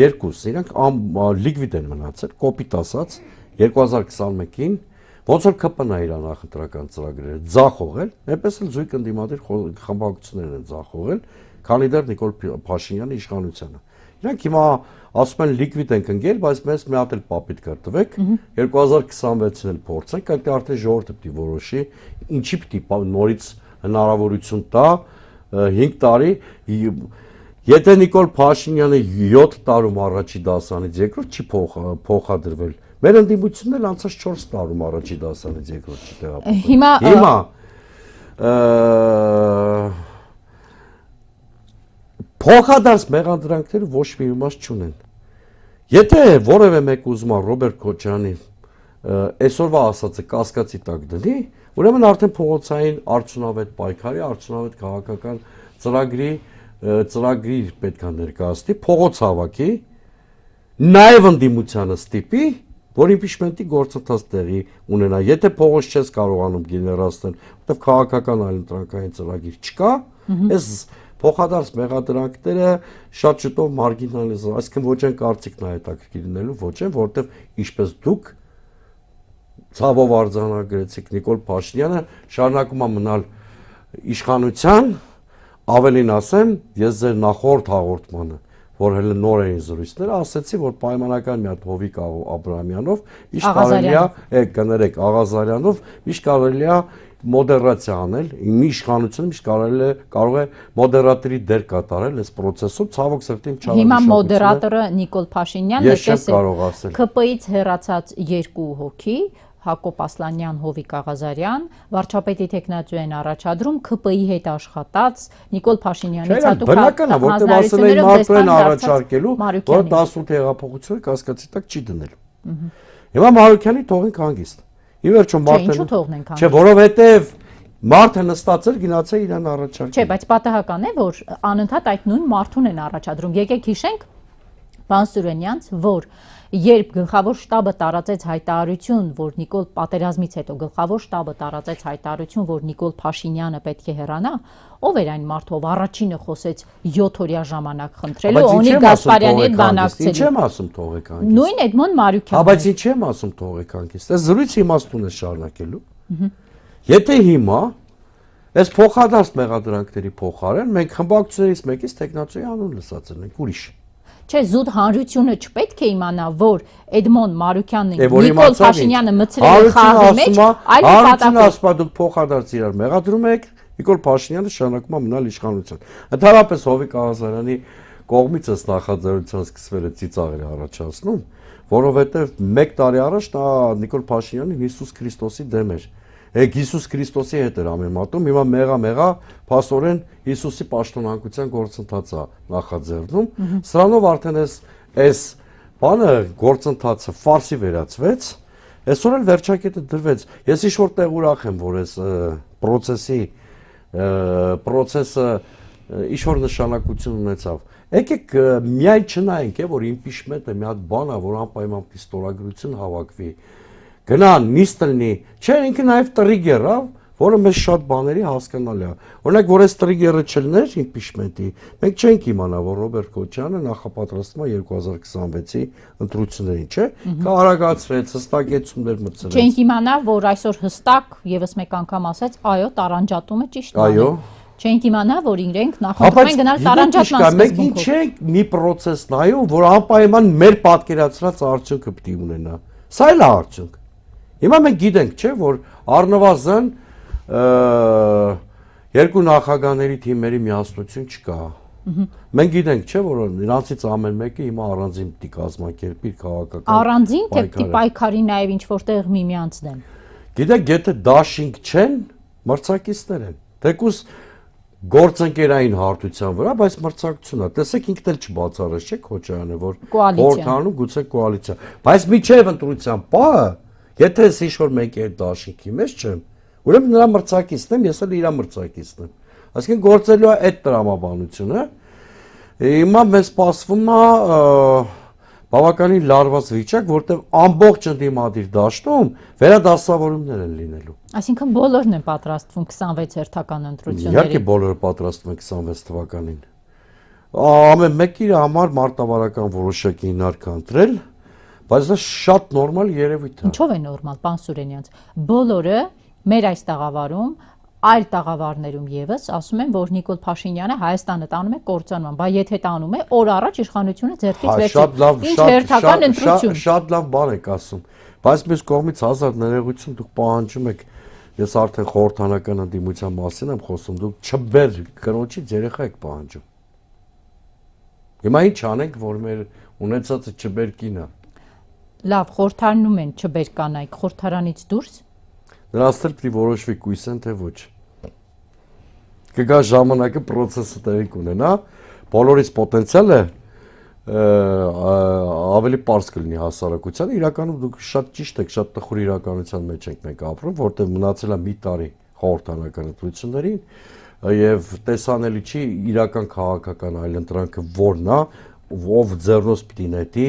երկուս, իրանք լիկվիդ են մնացել, կոպիտ ասած 2021-ին ոնց որ ԿՊՆ-ը իր նախընտրական ծրագրերը ձախողել, այնպես էլ զույգ ընդդիմադիր խմբակցություններն են ձախողել, քանի դեռ Նիկոլ Փաշինյանի իշխանությանը։ Իրանք հիմա ասում են լիկվիդ ենք ընկել, բայց մեզ մի հատ էլ պապիտ կրտվեք, 2026-ին էլ փորձենք, այդ արդեն ժողովուրդը պիտի որոշի, ինչի պիտի նորից հնարավորություն տա 5 տարի, եթե Նիկոլ Փաշինյանը 7 տարում առաջի դասանից երկրորդ չի փոխադրվել, մեր ընդդիմությունն էլ անցած 4 տարում առաջի դասանից երկրորդ չի տեղափոխվել։ Հիմա փոխադարձ մեղադրանքները ոչ մի իմաստ չունեն։ Եթե որևէ մեկ ուզում է Ռոբերտ Քոչարյանի այսօրվա ասածը կասկածի տակ դնի, ուրեմն արդեն փողոցային արդյունավետ պայքարի, արդյունավետ քաղաքական ծրագրի պետք է ներկայացնի, փողոց հավաքի, նաև ընդդիմությանը ստիպի, որ իմպիչմենտի գործընթաց տեղի ունենա։ Եթե փողոց չես կարողանում գեներացնել, որտեղ քաղաքական այլընտրանքային ծրագիր չկա, այս փոխադարձ մեղադրանքները շատ շուտով մարգինալիզացվեն, այսինքն ոչ են կարծիքն է հետաքրքիր լինելու, ոչ են, որտեղ ինչպես դուք ցավով արձանագրեցիք Նիկոլ Փաշինյանը շարունակում է մնալ իշխանության, ավելին ասեմ, ես ձեր նախորդ հաղորդմանը, որ հենց նոր էին զրույցները, ասացի, որ պայմանական մի հատ Հովիկ Աբրահամյանով միշտ կարելի է, կներեք, Աղազարյանով միշտ կարելի է մոդերացիա անել, մի իշխանությունը միշտ կարող է մոդերատորի դեր կատարել այս process-ում, ցավոք սրտի չարաշահություն։ Հիմա մոդերատորը Նիկոլ Փաշինյանն է, ես չեմ կարող ասել։ ԿՊ-ից հեռացած երկու հոգի, Հակոբ Ասլանյան, Հովիկ Աղազարյան, վարչապետի տեխնատուեն առաջադրում ԿՊ-ի հետ աշխատած Նիկոլ Փաշինյանի ցատուկ բնական է, որտեղ ասել են Մարտոեն առաջարկելու, որ 18 հեղափոխությունը կասկածի տակ չի դնելու։ Հիմա Մարուկյանի թողենք հանգիստ։ Ի վերջո Մարտոեն, չէ, որովհետև Մարդը նստածել գնացել իրան առաջարկել։ Չէ, բայց պատահական է, որ անընդհատ այդ նույն մարդուն են առաջադրում։ Եկեք հիշենք պարոն Սուրենյանց, որ երբ գլխավոր շտաբը տարածեց հայտարարություն, որ Նիկոլ պատերազմից հետո գլխավոր շտաբը տարածեց հայտարարություն, որ Նիկոլ Փաշինյանը պետք է հեռանա, ով էր այն մարդը, ով առաջինը խոսեց 7 օրյա ժամանակ խնդրելու, Օնիկ Գասպարյանի հետ բանակցելու։ Ինչ եմ ասում թողեք հանգիստ։ Նույն Էդմոն Մարուկյանը։ Բայց ինչ եմ ասում թողեք հանգիստ։ Այս զրույցը իմաստուն է շարունակելու։ Եթե հիմա այս փոխադարձ մեղադրանքների փոխարեն մենք խմբակցություններից մեկից տեխնացուի անուն լսածել ենք ուրիշ։ Չէ, զուտ հանրությունը չպետք է իմանա, որ Էդմոն Մարուկյանն է Նիկոլ Փաշինյանը մցրել է խաղի մեջ, այլ նպատակով։ Ասպա դուք փոխադարձ իրար մեղադրում եք, Նիկոլ Փաշինյանը շարունակում է մնալ իշխանության։ Ընդհանրապես Հովիկ Աղազարյանի կողմից ըստ նախաձեռնության սկսվել է ծիծաղեր առաջացնում, որովհետև 1 տարի առաջ նա Նիկոլ Փաշինյանին Հիսուս Քրիստոսի դեմ էր։ Հիսուս Քրիստոսի հետ էր ամենատում, հիմա մեղա փաստորեն Հիսուսի պաշտոնանկության գործընթացը նախաձեռնում, սրանով արդեն այս բանը գործընթացը ֆարսի վերածվեց, այսօր էլ վերջակետը դրվեց։ Ես ինչ-որ տեղ ուրախ եմ, որ այս process-ը ինչ-որ նշանակություն ունեցավ։ Եկեք միայն չնայենք, որ impeachment-ը մի հատ բան է, որ անպայման պիստոլագրություն հավաքվի։ Գնան նիստլնի, չէ, ինքը նաև տրիգեր է, որը մեզ շատ բաների հասկանալի է։ Օրինակ, որ այս տրիգերը չլներ impeachment-ի, մենք չենք իմանա, որ Ռոբերտ Քոչյանը նախապատրաստում է 2026-ի ընտրություններին, չէ՞։ Կարագացրեց, հստակեցումներ մտցրեց։ Չենք իմանա, որ այսօր հստակ եւս մեկ անգամ ասեց, այո, տարանջատումը ճիշտ է։ Այո։ Չենք իմանա, որ իրենք նախորդում են գնալ տարանջատման սկզբունքով։ Մենք չենք մի process նայում, որ անպայման մեր պատկերացրած արդյունքը պետք է ունենա։ Սա էլ է արդյունք։ Հիմա մենք գիտենք, չէ, որ առնվազն երկու նախագահների թիմերի միասնություն չկա։ Մենք գիտենք, չէ, որ նրանցից ամեն մեկը հիմա առանձին պիտի կազմակերպի քաղաքական։ Առանձին թե պիտի պայքարի նաև ինչ որտեղ միմյանց դեմ։ Գիտեք, եթե դաշինք չեն, մրցակիցներ են։ Թեկուզ գործընկերային հարթության վրա, բայց մրցակցություն է։ Տեսեք, ինքն էլ չբացառեց, չէ, Քոչարյանը, որ խորհրդանում գուցե կոալիցիա։ Բայց միջև ընտրության պահը, եթե ես ինչ-որ մեկի հետ դաշինքի մեջ չեմ, ուրեմն նրա մրցակիցն եմ, ես էլ իր մրցակիցն եմ։ Այսինքն գործելու է այդ տրամաբանությունը։ Հիմա մեզ սպասվում է բավականին լարված վիճակ, որտեղ ամբողջ ընդդիմադիր դաշտում վերադասավորումներ են լինելու։ Այսինքն բոլորն են պատրաստվում 26 հերթական ընտրությունների։ Իհարկե բոլորը պատրաստվում են 26 թվականին։ Ամեն մեկը իր համար մարտավարական որոշակի հիմնարկ ընտրել, բայց դա շատ նորմալ երևույթ է։ Ինչով է նորմալ, պարոն Սուրենյանց։ Բոլորը մեր այս տաղավարում, այլ տաղավարներում եւս ասում են, որ Նիկոլ Փաշինյանը Հայաստանը տանում է կործանման, բայց եթե տանում է, օր առաջ իշխանությունը ձեռքից վերցնում։ Ինչ հերթական ընտրություն։ Շատ լավ բան եք ասում, բայց մյուս կողմից հազար ներողություն դուք պահանջում եք, ես արդեն խորհրդանական ընդդիմության մասին եմ խոսում, դուք չբեր կրոջից երեխա եք պահանջում։ Հիմա ինչ անենք, որ մեր ունեցածը չբեր կինը։ Լավ, խորհրդարանում են չբեր կանայք, խորհրդարանից դուրս։ Նրանց էլ պիտի որոշվի կույս են թե ոչ։ Կգա ժամանակը process-ը տեղի կունենա, բոլորից պոտենցիալը ավելի պարզ կլինի հասարակությանը, իրականում դուք շատ ճիշտ եք, շատ տխուր իրականության մեջ ենք մենք ապրում, որտեղ մնացել է մի տարի խորհրդանական ընտրություններին եւ տեսանելի չի իրական քաղաքական այլընտրանքը որն է, ով ձեռնոց պիտի նետի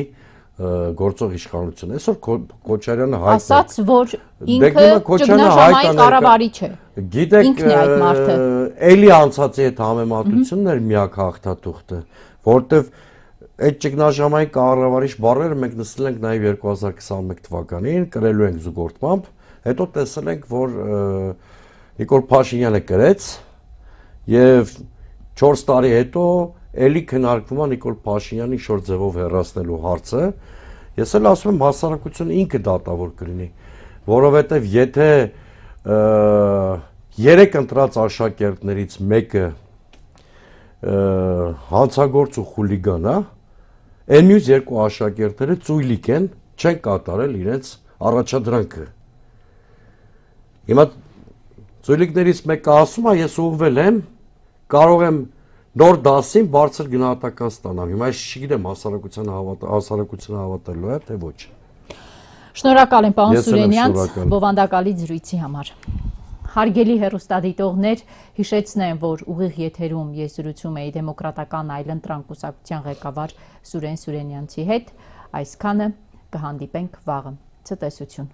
գործող իշխանություն։ Այսօր Քոչարյանը հայտ ասաց, որ ինքը ճգնաժամային կառավարիչ է։ Գիտեք, էլի անցածի հետ համեմատությունն էր միակ հաղթաթուղթը, որտեվ այդ ճգնաժամային կառավարիչ բառերը մենք նստել ենք նաև 2021 թվականին, կրելու ենք զուգորդմամբ, հետո տեսել ենք, որ Նիկոլ Փաշինյանը կրեց եւ 4 տարի հետո էլի քննարկվում է Նիկոլ Փաշինյանի ինչ-որ ձևով հեռացնելու հարցը։ Ես էլ ասում եմ հասարակությունը ինքը դատավոր կլինի, որովհետև եթե 3 ընտրած աշակերտներից մեկը հանցագործ ու խուլիգան է, այն մյուս 2 աշակերտները ծույլիկ են, չեն կատարել իրենց առաջադրանքը։ Հիմա ծույլիկներից մեկը ասում է, ես ուղղվել եմ, կարող եմ նոր դասին բարձր գնահատական ստանամ։ Հիմա ես չգիտեմ հասարակությունը հավատալու է, թե ոչ։ Շնորհակալ եմ, պարոն Սուրենյան, բովանդակալի զրույցի համար։ Հարգելի հեռուստադիտողներ, հիշեցնեմ, որ ուղիղ եթերում ես զրուցում էի Դեմոկրատական այլընտրանք կուսակցության ղեկավար Սուրեն Սուրենյանցի հետ, այսքանը կհանդիպենք վաղը։ Ցտեսություն։